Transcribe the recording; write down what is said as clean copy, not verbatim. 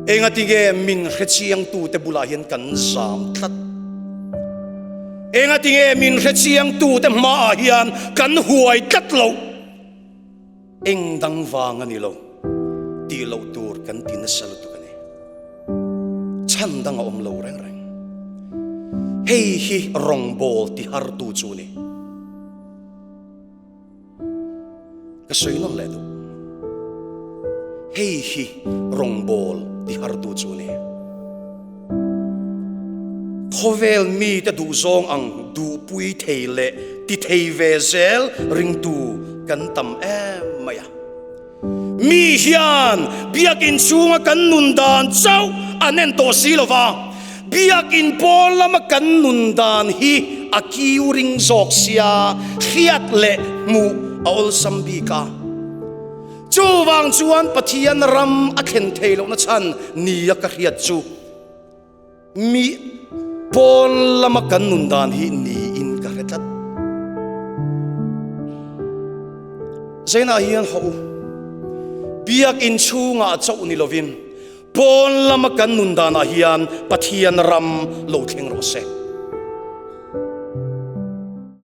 enga tinge min hrechiang tu te bula hian kan zam thlat enga tinge min hrechiang tu te ma hian kan huai tlat lo eng dang wang ani lo ti lo tur kan tin salu tu kani chan dang om lo reng reng hei hi rong bol ti har tu chu ni ka soi non le du hei hi rong bol ti har tu chu ni khovel mi te du zong ang du pui theile ti thei ve zel ring tu kan tam em maya mi hian biak in chunga kan nun dan chau anen to silova biak in pol lama kan nun dan hi akiu ring zok sia khiat le mu aol sambi ka chu wang chuan pathian ram a khen theilo na chan ni ka khiat chu mi pol lama kan nun dan hi ni in ka retat zena hian ho biak in chunga chau ni lovin pol lama kan nun dan a hian pathian ram lo thleng ro se